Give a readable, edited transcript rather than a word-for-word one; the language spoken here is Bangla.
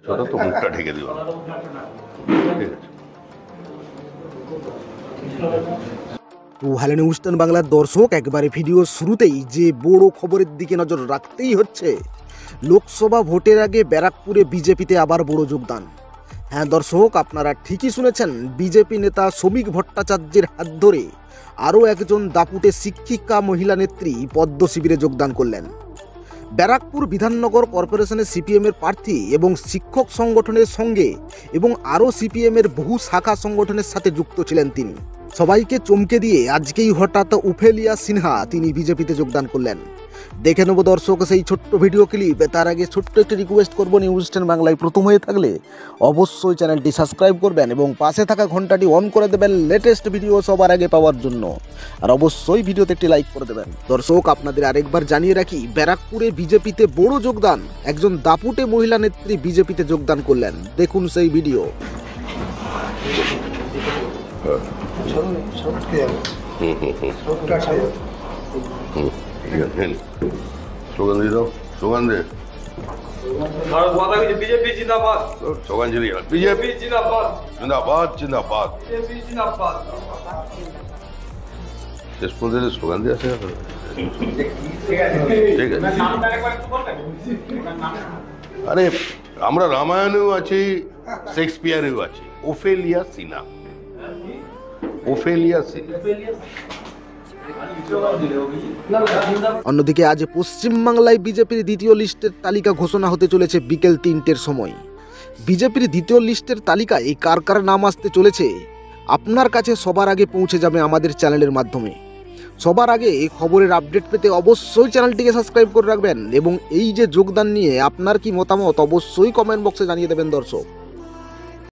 ছোট তো মুখটা ঢেকে দিও না। ঠিক আছে। তো হ্যালো নিউজটান বাংলার দর্শক, একবারে ভিডিও শুরুতেই যে বড় খবরের দিকে নজর রাখতেই হচ্ছে। লোকসভা ভোটের আগে ব্যারাকপুরে বিজেপিতে আবার বড় যোগদান। হ্যাঁ দর্শক, আপনারা ঠিকই শুনেছেন, বিজেপি নেতা শ্রমিক ভট্টাচার্যের হাত ধরে আরও একজন দাপুটে শিক্ষিকা মহিলা নেত্রী পদ্ম শিবিরে যোগদান করলেন। ব্যারাকপুর বিধাননগর কর্পোরেশনের সিপিএমের প্রার্থী এবং শিক্ষক সংগঠনের সঙ্গে এবং আরও সিপিএমের বহু শাখা সংগঠনের সাথে যুক্ত ছিলেন তিনি। সবাইকে চমকে দিয়ে আজকেই হঠাৎ ওফেলিয়া সিনহা তিনি বিজেপিতে যোগদান করলেন। দেখে নেব দর্শক সেই ছোট্ট ভিডিও ক্লিপ। তার আগে ছোট্ট একটি রিকোয়েস্ট করবো, নিউজ 10 বাংলায় প্রথম হয়ে থাকলে অবশ্যই চ্যানেলটি সাবস্ক্রাইব করবেন এবং পাশে থাকা ঘন্টাটি অন করে দেবেন লেটেস্ট ভিডিও সবার আগে পাওয়ার জন্য। আর অবশ্যই ভিডিওতে একটি লাইক করে দেবেন। দর্শক, আপনাদের আরেকবার জানিয়ে রাখি, ব্যারাকপুরে বিজেপিতে বড় যোগদান, একজন দাপুটে মহিলা নেত্রী বিজেপিতে যোগদান করলেন। দেখুন সেই ভিডিও। স্লোগান দিয়ে দাও, স্লোগান দে। भारत माता की बीजेपी जिंदाबाद। স্লোগান চলে গেল। বিজেপি जिंदाबाद। জিন্দাবাদ জিন্দাবাদ। बीजेपी जिंदाबाद। শেষ পর্যন্ত স্লোগান দিয়ে আসে। ঠিক আছে। আরে আমরা রামায়ণেও আছি, শেক্সপিয়ারেও আছি। Ophelia Sinha, Ophelia Sinha. অন্যদিকে আজ পশ্চিমবাংলায় বিজেপির দ্বিতীয় লিস্টের তালিকা ঘোষণা হতে চলেছে বিকেল 3টের সময়। বিজেপির দ্বিতীয় লিস্টের তালিকায় কার কার নাম আসতে চলেছে আপনার কাছে সবার আগে পৌঁছে যাবে আমাদের চ্যানেলের মাধ্যমে। সবার আগে এই খবরের আপডেট পেতে অবশ্যই চ্যানেলটিকে সাবস্ক্রাইব করে রাখবেন এবং এই যে যোগদান নিয়ে আপনার কি মতামত অবশ্যই কমেন্ট বক্সে জানিয়ে দেবেন দর্শক।